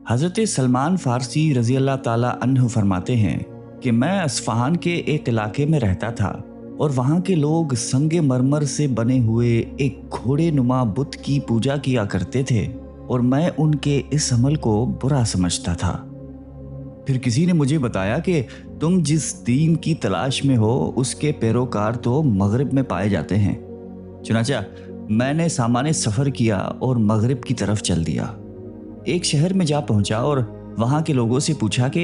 हज़रत सलमान फ़ारसी रज़ी अल्लाह ताला अन्हु फरमाते हैं कि मैं अस्फ़हान के एक इलाके में रहता था और वहाँ के लोग संगे मरमर से बने हुए एक घोड़े नुमा बुत की पूजा किया करते थे और मैं उनके इस अमल को बुरा समझता था। फिर किसी ने मुझे बताया कि तुम जिस दीन की तलाश में हो उसके पैरोकार तो मगरिब में पाए जाते हैं। चुनाचा मैंने सामान्य सफ़र किया और मगरिब की तरफ चल दिया। एक शहर में जा पहुंचा और वहां के लोगों से पूछा कि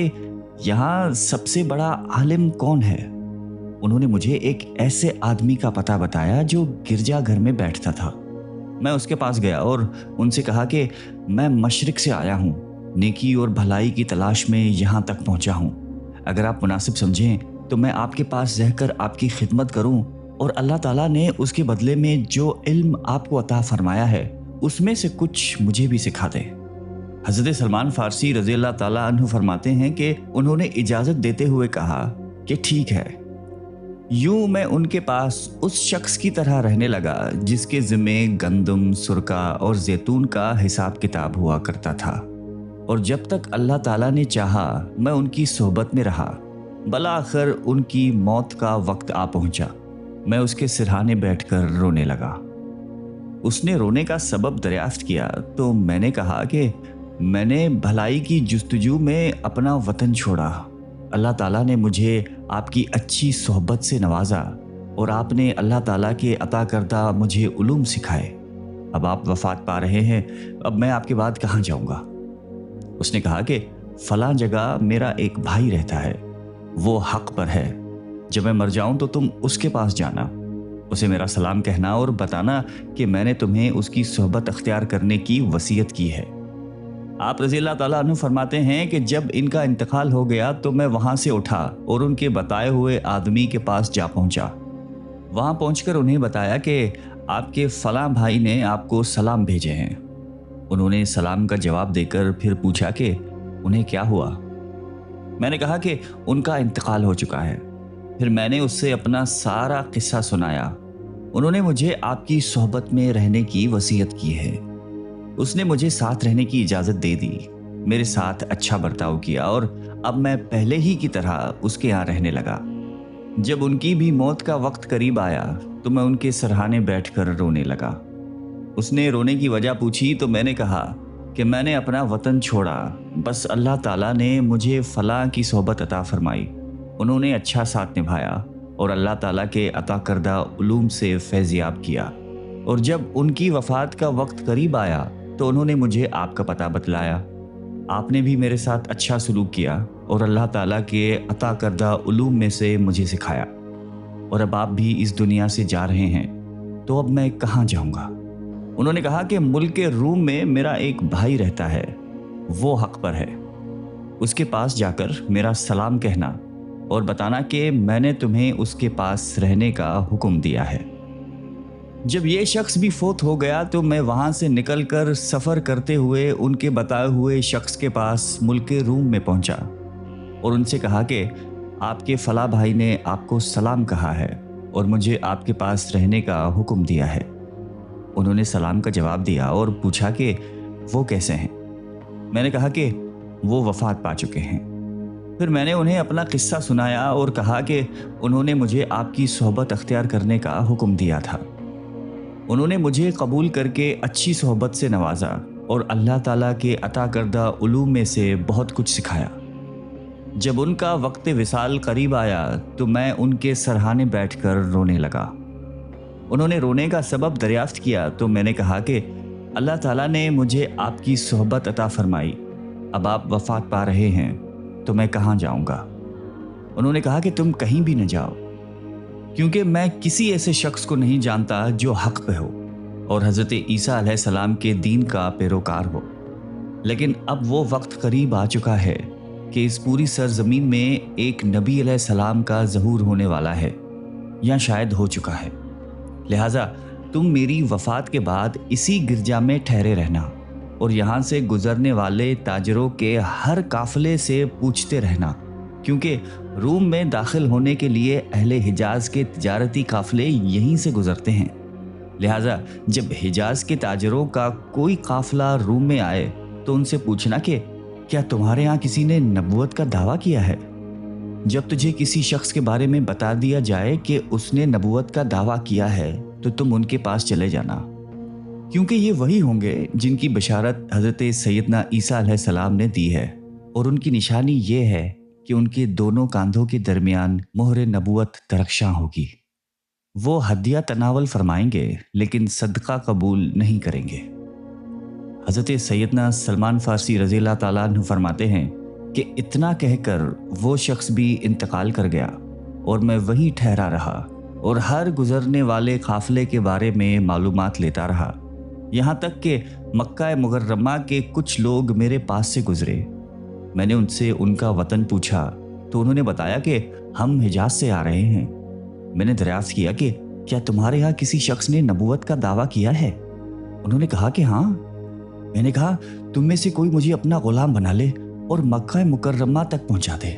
यहाँ सबसे बड़ा आलिम कौन है। उन्होंने मुझे एक ऐसे आदमी का पता बताया जो गिरजा घर में बैठता था। मैं उसके पास गया और उनसे कहा कि मैं मशरिक से आया हूँ, नेकी और भलाई की तलाश में यहाँ तक पहुँचा हूँ। अगर आप मुनासिब समझें तो मैं आपके पास रहकर आपकी खिदमत करूँ और अल्लाह ताला ने उसके बदले में जो इल्म आपको अता फरमाया है उसमें से कुछ मुझे भी सिखा दे। हज़रत सलमान फ़ारसी रज़ी अल्लाह ताला अन्हु फरमाते हैं कि उन्होंने इजाज़त देते हुए कहा कि ठीक है। यूं मैं उनके पास उस शख्स की तरह रहने लगा जिसके ज़िम्मे गंदम, सुरका और जैतून का हिसाब किताब हुआ करता था, और जब तक अल्लाह ताला ने चाहा मैं उनकी सोहबत में रहा। बलाखिर उनकी मौत का वक्त आ पहुंचा। मैं उसके सिरहाने बैठकर रोने लगा। उसने रोने का सबब दरियाफ्त किया तो मैंने कहा कि मैंने भलाई की जुस्तजू में अपना वतन छोड़ा। अल्लाह ताला ने मुझे आपकी अच्छी सोहबत से नवाजा और आपने अल्लाह ताला के अता करदा मुझे उलूम सिखाए। अब आप वफात पा रहे हैं, अब मैं आपके बाद कहाँ जाऊँगा। उसने कहा कि फलां जगह मेरा एक भाई रहता है, वो हक पर है। जब मैं मर जाऊँ तो तुम उसके पास जाना, उसे मेरा सलाम कहना और बताना कि मैंने तुम्हें उसकी सोहबत अख्तियार करने की वसीयत की है। आप रज़ी अल्लाह ताला अन्हु फरमाते हैं कि जब इनका इंतकाल हो गया तो मैं वहाँ से उठा और उनके बताए हुए आदमी के पास जा पहुँचा। वहाँ पहुँचकर उन्हें बताया कि आपके फलां भाई ने आपको सलाम भेजे हैं। उन्होंने सलाम का जवाब देकर फिर पूछा कि उन्हें क्या हुआ। मैंने कहा कि उनका इंतकाल हो चुका है। फिर मैंने उससे अपना सारा किस्सा सुनाया। उन्होंने मुझे आपकी सोहबत में रहने की वसीयत की है। उसने मुझे साथ रहने की इजाज़त दे दी, मेरे साथ अच्छा बर्ताव किया और अब मैं पहले ही की तरह उसके यहाँ रहने लगा। जब उनकी भी मौत का वक्त करीब आया तो मैं उनके सरहाने बैठकर रोने लगा। उसने रोने की वजह पूछी तो मैंने कहा कि मैंने अपना वतन छोड़ा, बस अल्लाह ताला ने मुझे फलां की सोहबत अता फरमाई। उन्होंने अच्छा साथ निभाया और अल्लाह ताला के अता करदा उलूम से फैज़याब किया, और जब उनकी वफ़ात का वक्त करीब आया तो उन्होंने मुझे आपका पता बतलाया। आपने भी मेरे साथ अच्छा सलूक किया और अल्लाह ताला के अता करदा उलूम में से मुझे सिखाया, और अब आप भी इस दुनिया से जा रहे हैं तो अब मैं कहाँ जाऊँगा। उन्होंने कहा कि मुल्क रूम में मेरा एक भाई रहता है, वो हक पर है। उसके पास जाकर मेरा सलाम कहना और बताना कि मैंने तुम्हें उसके पास रहने का हुक्म दिया है। जब ये शख्स भी फोत हो गया तो मैं वहाँ से निकलकर सफ़र करते हुए उनके बताए हुए शख्स के पास मुल्क रूम में पहुँचा और उनसे कहा कि आपके फला भाई ने आपको सलाम कहा है और मुझे आपके पास रहने का हुक्म दिया है। उन्होंने सलाम का जवाब दिया और पूछा कि वो कैसे हैं। मैंने कहा कि वो वफ़ात पा चुके हैं। फिर मैंने उन्हें अपना किस्सा सुनाया और कहा कि उन्होंने मुझे आपकी सोहबत अख्तियार करने का हुक्म दिया था। उन्होंने मुझे कबूल करके अच्छी सोहबत से नवाजा और अल्लाह ताला के अता करदा उलूम में से बहुत कुछ सिखाया। जब उनका वक्त विसाल करीब आया तो मैं उनके सरहाने बैठकर रोने लगा। उन्होंने रोने का सबब दरियाफ्त किया तो मैंने कहा कि अल्लाह ताला ने मुझे आपकी सोहबत अता फरमाई, अब आप वफ़ात पा रहे हैं तो मैं कहाँ जाऊँगा। उन्होंने कहा कि तुम कहीं भी न जाओ, क्योंकि मैं किसी ऐसे शख्स को नहीं जानता जो हक पे हो और हज़रत ईसा अलैहिस्सलाम के दीन का पैरोकार हो। लेकिन अब वो वक्त करीब आ चुका है कि इस पूरी सरजमीन में एक नबी अलैहिस्सलाम का ज़हूर होने वाला है, या शायद हो चुका है। लिहाजा तुम मेरी वफ़ात के बाद इसी गिरजा में ठहरे रहना और यहाँ से गुजरने वाले ताजरों के हर काफ़िले से पूछते रहना, क्योंकि रूम में दाखिल होने के लिए अहले हिजाज के तिजारती काफ़िले यहीं से गुजरते हैं। लिहाजा जब हिजाज के ताजरों का कोई काफ़िला रूम में आए तो उनसे पूछना कि کیا تمہارے یہاں کسی نے نبوت کا دعویٰ کیا ہے؟ جب تجھے کسی شخص کے بارے میں بتا دیا جائے کہ اس نے نبوت کا دعویٰ کیا ہے تو تم ان کے پاس چلے جانا، کیونکہ یہ وہی ہوں گے جن کی بشارت حضرت سیدنا عیسیٰ علیہ السلام نے دی ہے، اور ان کی نشانی یہ ہے کہ ان کے دونوں کاندھوں کے درمیان مہر نبوت درخشاں ہوگی۔ وہ ہدیہ تناول فرمائیں گے لیکن صدقہ قبول نہیں کریں گے۔ حضرت سیدنا سلمان فارسی رضی اللہ تعالیٰ عنہ فرماتے ہیں کہ اتنا کہہ کر وہ شخص بھی انتقال کر گیا اور میں وہیں ٹھہرا رہا اور ہر گزرنے والے قافلے کے بارے میں معلومات لیتا رہا، یہاں تک کہ مکہ مکرمہ کے کچھ لوگ میرے پاس سے گزرے۔ میں نے ان سے ان کا وطن پوچھا تو انہوں نے بتایا کہ ہم حجاز سے آ رہے ہیں۔ میں نے دریافت کیا کہ کیا تمہارے یہاں کسی شخص نے نبوت کا دعویٰ کیا ہے؟ انہوں نے کہا کہ ہاں۔ میں نے کہا تم میں سے کوئی مجھے اپنا غلام بنا لے اور مکہ مکرمہ تک پہنچا دے،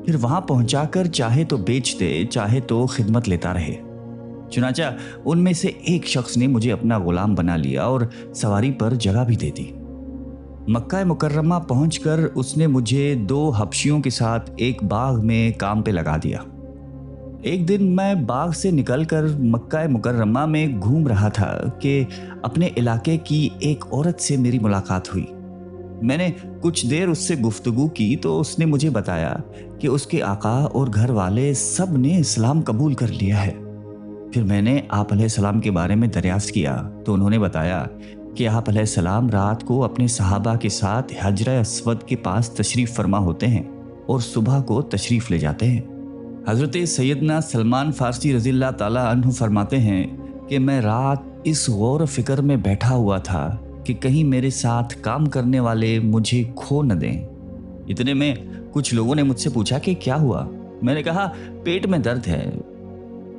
پھر وہاں پہنچا کر چاہے تو بیچ دے چاہے تو خدمت لیتا رہے۔ چنانچہ ان میں سے ایک شخص نے مجھے اپنا غلام بنا لیا اور سواری پر جگہ بھی دے دی۔ مکہ مکرمہ پہنچ کر اس نے مجھے 2 حبشیوں کے ساتھ ایک باغ میں کام پہ لگا دیا۔ ایک دن میں باغ سے نکل کر مکہ مکرمہ میں گھوم رہا تھا کہ اپنے علاقے کی ایک عورت سے میری ملاقات ہوئی۔ میں نے کچھ دیر اس سے گفتگو کی تو اس نے مجھے بتایا کہ اس کے آقا اور گھر والے سب نے اسلام قبول کر لیا ہے۔ پھر میں نے آپ علیہ السلام کے بارے میں دریافت کیا تو انہوں نے بتایا کہ آپ علیہ السلام رات کو اپنے صحابہ کے ساتھ حجر اسود کے پاس تشریف فرما ہوتے ہیں اور صبح کو تشریف لے جاتے ہیں۔ حضرت سیدنا سلمان فارسی رضی اللہ تعالیٰ عنہ فرماتے ہیں کہ میں رات اس غور و فکر میں بیٹھا ہوا تھا کہ کہیں میرے ساتھ کام کرنے والے مجھے کھو نہ دیں۔ اتنے میں کچھ لوگوں نے مجھ سے پوچھا کہ کیا ہوا؟ میں نے کہا پیٹ میں درد ہے۔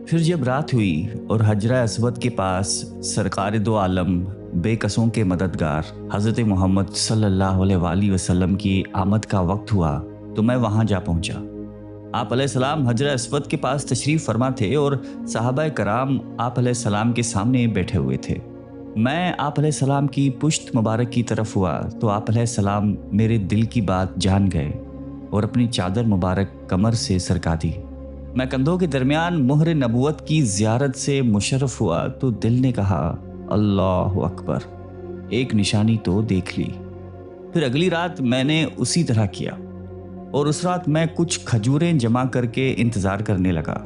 پھر جب رات ہوئی اور حجرہ اسود کے پاس سرکار دو عالم بے کسوں کے مددگار حضرت محمد صلی اللہ علیہ وآلہ وسلم کی آمد کا وقت ہوا تو میں وہاں جا پہنچا۔ آپ علیہ السلام حجرہ اسود کے پاس تشریف فرما تھے اور صحابہ کرام آپ علیہ السلام کے سامنے بیٹھے ہوئے تھے۔ میں آپ علیہ السلام کی پشت مبارک کی طرف ہوا تو آپ علیہ السلام میرے دل کی بات جان گئے اور اپنی چادر مبارک کمر سے سرکا دی۔ میں کندھوں کے درمیان مہر نبوت کی زیارت سے مشرف ہوا تو دل نے کہا اللہ اکبر، ایک نشانی تو دیکھ لی۔ پھر اگلی رات میں نے اسی طرح کیا اور اس رات میں کچھ کھجوریں جمع کر کے انتظار کرنے لگا۔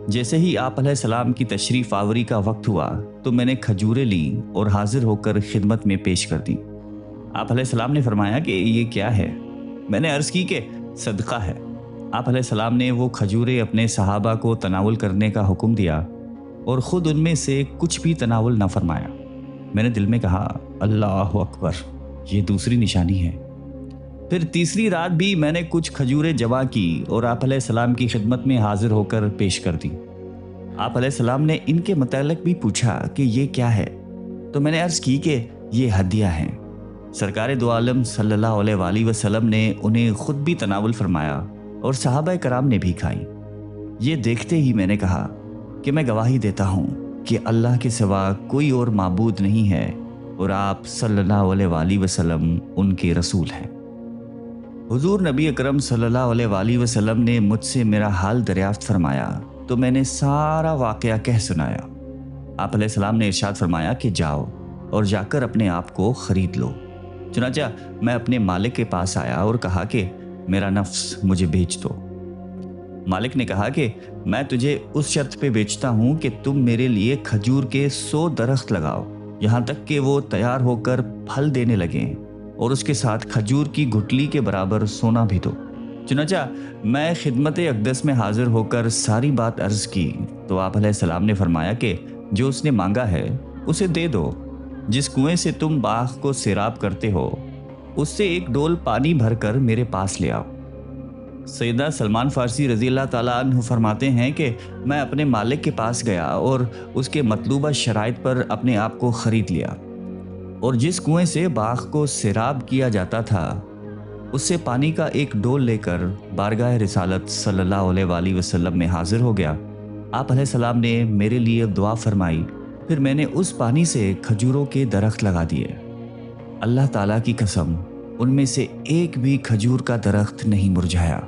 جیسے ہی آپ علیہ السلام کی تشریف آوری کا وقت ہوا تو میں نے کھجوریں لیں اور حاضر ہو کر خدمت میں پیش کر دیں۔ آپ علیہ السلام نے فرمایا کہ یہ کیا ہے؟ میں نے عرض کی کہ صدقہ ہے۔ آپ علیہ السلام نے وہ کھجوریں اپنے صحابہ کو تناول کرنے کا حکم دیا اور خود ان میں سے کچھ بھی تناول نہ فرمایا۔ میں نے دل میں کہا اللہ اکبر، یہ دوسری نشانی ہے۔ پھر تیسری رات بھی میں نے کچھ کھجوریں جمع کی اور آپ علیہ السلام کی خدمت میں حاضر ہو کر پیش کر دی۔ آپ علیہ السلام نے ان کے متعلق بھی پوچھا کہ یہ کیا ہے، تو میں نے عرض کی کہ یہ ہدیہ ہیں۔ سرکار دو عالم صلی اللہ علیہ وآلہ وسلم نے انہیں خود بھی تناول فرمایا اور صحابہ کرام نے بھی کھائیں۔ یہ دیکھتے ہی میں نے کہا کہ میں گواہی دیتا ہوں کہ اللہ کے سوا کوئی اور معبود نہیں ہے اور آپ صلی اللہ علیہ وآلہ وسلم ان کے رسول ہیں۔ حضور نبی اکرم صلی اللہ علیہ وآلہ وسلم نے مجھ سے میرا حال دریافت فرمایا تو میں نے سارا واقعہ کہہ سنایا۔ آپ علیہ السلام نے ارشاد فرمایا کہ جاؤ اور جا کر اپنے آپ کو خرید لو۔ چنانچہ میں اپنے مالک کے پاس آیا اور کہا کہ میرا نفس مجھے بیچ دو۔ مالک نے کہا کہ میں تجھے اس شرط پہ بیچتا ہوں کہ تم میرے لیے کھجور کے 100 درخت لگاؤ یہاں تک کہ وہ تیار ہو کر پھل دینے لگیں، اور اس کے ساتھ کھجور کی گٹلی کے برابر سونا بھی دو۔ چنانچہ میں خدمت اقدس میں حاضر ہو کر ساری بات عرض کی تو آپ علیہ السلام نے فرمایا کہ جو اس نے مانگا ہے اسے دے دو۔ جس کنویں سے تم باغ کو سیراب کرتے ہو اس سے ایک ڈول پانی بھر کر میرے پاس لے آؤ۔ سیدنا سلمان فارسی رضی اللہ تعالیٰ عنہ فرماتے ہیں کہ میں اپنے مالک کے پاس گیا اور اس کے مطلوبہ شرائط پر اپنے آپ کو خرید لیا، اور جس کنویں سے باغ کو سیراب کیا جاتا تھا اس سے پانی کا ایک ڈول لے کر بارگاہ رسالت صلی اللہ علیہ وآلہ وسلم میں حاضر ہو گیا۔ آپ علیہ السلام نے میرے لیے دعا فرمائی، پھر میں نے اس پانی سے کھجوروں کے درخت لگا دیے۔ اللہ تعالیٰ کی قسم، उनमें से एक भी खजूर का दरख्त नहीं मुरझाया।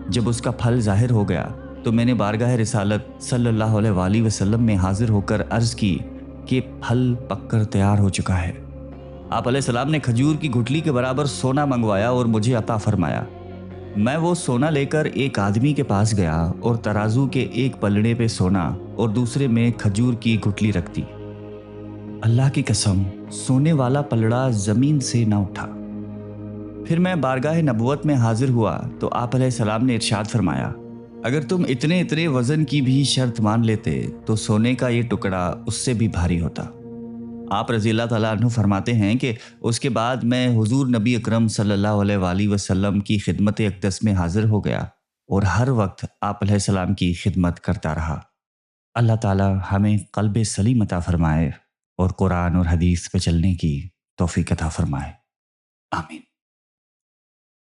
जब उसका फल जाहिर हो गया तो मैंने बारगाह रिसालत सल्लल्लाहु अलैहि वसल्लम में हाजिर होकर अर्ज की कि फल पककर तैयार हो चुका है। आप अलैहिस्सलाम ने खजूर की गुठली के बराबर सोना मंगवाया और मुझे अता फरमाया। मैं वो सोना लेकर एक आदमी के पास गया और तराजू के एक पलड़े पे सोना और दूसरे में खजूर की गुठली रख दी। अल्लाह की कसम, सोने वाला पलड़ा जमीन से ना उठा। फिर मैं बारगाह नबुवत में हाजिर हुआ तो आप अलैहिस्सलाम ने इरशाद फरमाया, अगर तुम इतने इतने वजन की भी शर्त मान लेते तो सोने का ये टुकड़ा उससे भी भारी होता। आप रज़ी अल्लाह ताला अन्हु फरमाते हैं कि उसके बाद मैं हुजूर नबी अकरम सल्लल्लाहु अलैहि वसल्लम की खिदमत अक़दस में हाजिर हो गया और हर वक्त आप अलैहिस्सलाम की खिदमत करता रहा। अल्लाह ताला हमें क़ल्ब सलीम अता फरमाए और कुरान और हदीस पे चलने की तौफीक अता फरमाए। आमीन।